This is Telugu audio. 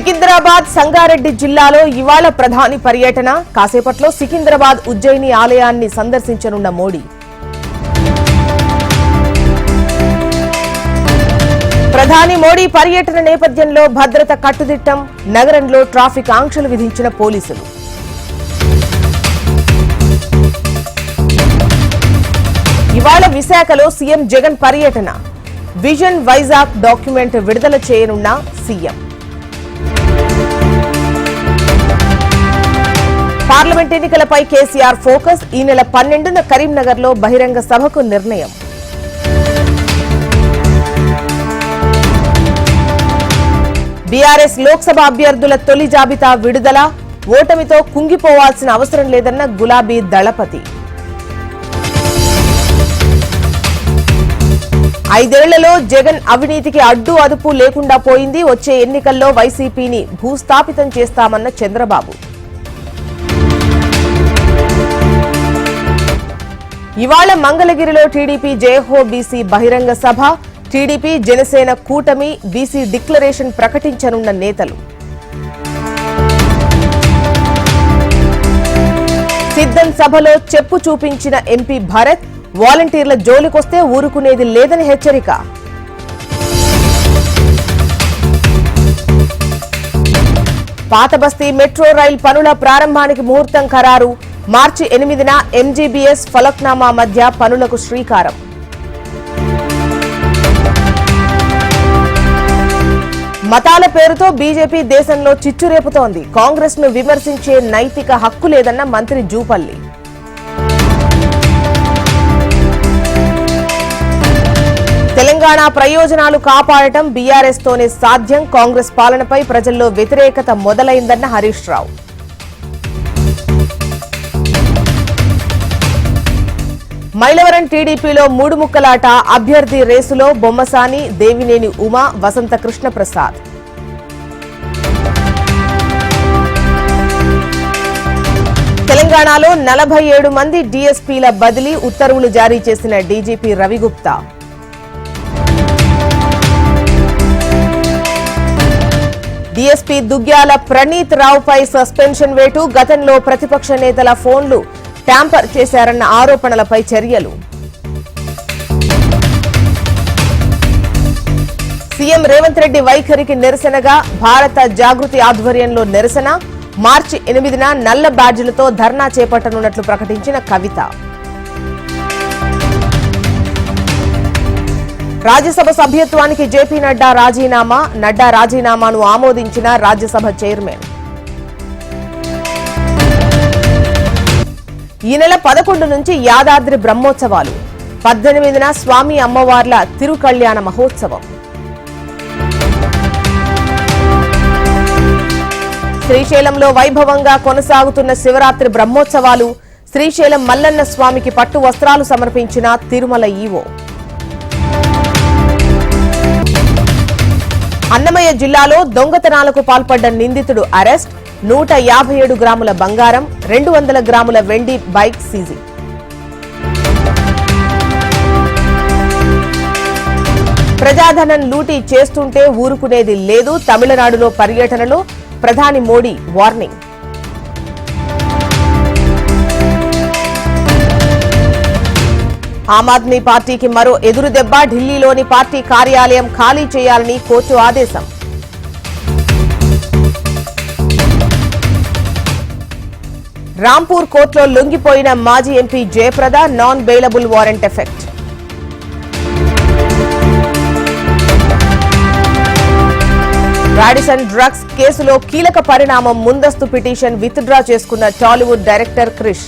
సికింద్రాబాద్ సంగారెడ్డి జిల్లాలో ఇవాళ ప్రధాని పర్యటన. కాసేపట్లో సికింద్రాబాద్ ఉజ్జయిని ఆలయాన్ని సందర్శించనున్న మోడీ. ప్రధాని మోడీ పర్యటన నేపథ్యంలో భద్రత కట్టుదిట్టం. నగరంలో ట్రాఫిక్ ఆంక్షలు విధించిన పోలీసులు. ఇవాళ విశాఖలో సీఎం జగన్ పర్యటన. విజన్ వైజాగ్ డాక్యుమెంట్ విడుదల చేయనున్న సీఎం. పార్లమెంట్ ఎన్నికలపై కేసీఆర్ ఫోకస్. ఈ నెల 12న కరీంనగర్లో బహిరంగ సభకు నిర్ణయం. బీఆర్ఎస్ లోక్సభ అభ్యర్థుల తొలి జాబితా విడుదల. ఓటమితో కుంగిపోవాల్సిన అవసరం లేదన్న గులాబీ దళపతి. 5 ఏళ్లలో జగన్ అవినీతికి అడ్డు అదుపు లేకుండా పోయింది. వచ్చే ఎన్నికల్లో వైసీపీని భూస్థాపితం చేస్తామన్న చంద్రబాబు. ఇవాళ మంగళగిరిలో టీడీపీ జయహో బీసీ బహిరంగ సభ. టీడీపీ జనసేన కూటమి బీసీ డిక్లరేషన్ ప్రకటించనున్న నేతలు. సిద్ధం సభలో చెప్పు చూపించిన ఎంపీ భరత్. వాలంటీర్ల జోలికొస్తే ఊరుకునేది లేదని హెచ్చరిక. పాతబస్తీ మెట్రో రైల్ పనుల ప్రారంభానికి ముహూర్తం ఖరారు. మార్చి 8న ఎంజీబీఎస్ ఫలక్నామా మధ్య పనులకు శ్రీకారం. మతాల పేరుతో బీజేపీ దేశంలో చిచ్చురేపుతోంది. కాంగ్రెస్ ను విమర్శించే నైతిక హక్కు లేదన్న మంత్రి జూపల్లి. తెలంగాణ ప్రయోజనాలు కాపాడటం బీఆర్ఎస్ తోనే సాధ్యం. కాంగ్రెస్ పాలనపై ప్రజల్లో వ్యతిరేకత మొదలైందన్న హరీష్ రావు. మైలవరం టీడీపీలో 3 ముక్కలాట. అభ్యర్థి రేసులో బొమ్మసాని, దేవినేని ఉమా, వసంత కృష్ణప్రసాద్. తెలంగాణలో 47 మంది డీఎస్పీల బదిలీ. ఉత్తర్వులు జారీ చేసిన డీజీపీ రవిగుప్తా. డీఎస్పీ దుగ్గ్యాల ప్రణీత్ రావుపై సస్పెన్షన్ వేటు. గతంలో ప్రతిపక్ష నేతల ఫోన్లు ట్యాంపర్ చేశారన్న ఆరోపణలపై చర్యలు. సీఎం రేవంత్ రెడ్డి వైఖరికి నిరసనగా భారత జాగృతి ఆధ్వర్యంలో నిరసన. మార్చి 8న నల్ల బ్యాడ్జీలతో ధర్నా చేపట్టనున్నట్లు ప్రకటించిన కవిత. రాజ్యసభ సభ్యత్వానికి జేపీ నడ్డా రాజీనామా. నడ్డా రాజీనామాను ఆమోదించిన రాజ్యసభ చైర్మన్. ఈ నెల 11 నుంచి యాదాద్రి బ్రహ్మోత్సవాలు. 18న స్వామి అమ్మవార్ల తిరుకళ్యాణ మహోత్సవం. శ్రీశైలంలో వైభవంగా కొనసాగుతున్న శివరాత్రి బ్రహ్మోత్సవాలు. శ్రీశైలం మల్లన్న స్వామికి పట్టు వస్త్రాలు సమర్పించిన తిరుమల ఈవో. అన్నమయ్య జిల్లాలో దొంగతనాలకు పాల్పడ్డ నిందితుడు అరెస్ట్. 157 గ్రాముల బంగారం, 200 గ్రాముల వెండి బైక్ సీజీ. ప్రజాధనం లూటీ చేస్తుంటే ఊరుకునేది లేదు. తమిళనాడులో పర్యటనలో ప్రధాని మోడీ వార్నింగ్. ఆమ్ ఆద్మీ పార్టీకి మరో ఎదురుదెబ్బ. ఢిల్లీలోని పార్టీ కార్యాలయం ఖాళీ చేయాలని కోర్టు ఆదేశం. రాంపూర్ కోర్టులో లొంగిపోయిన మాజీ MP Jayaprada. Non bailable warrant effect. Radisson drugs కేసులో కీలక పరిణామం. ముందస్తు పిటిషన్ విత్ డ్రా చేసుకున్న టాలీవుడ్ డైరెక్టర్ క్రిష్.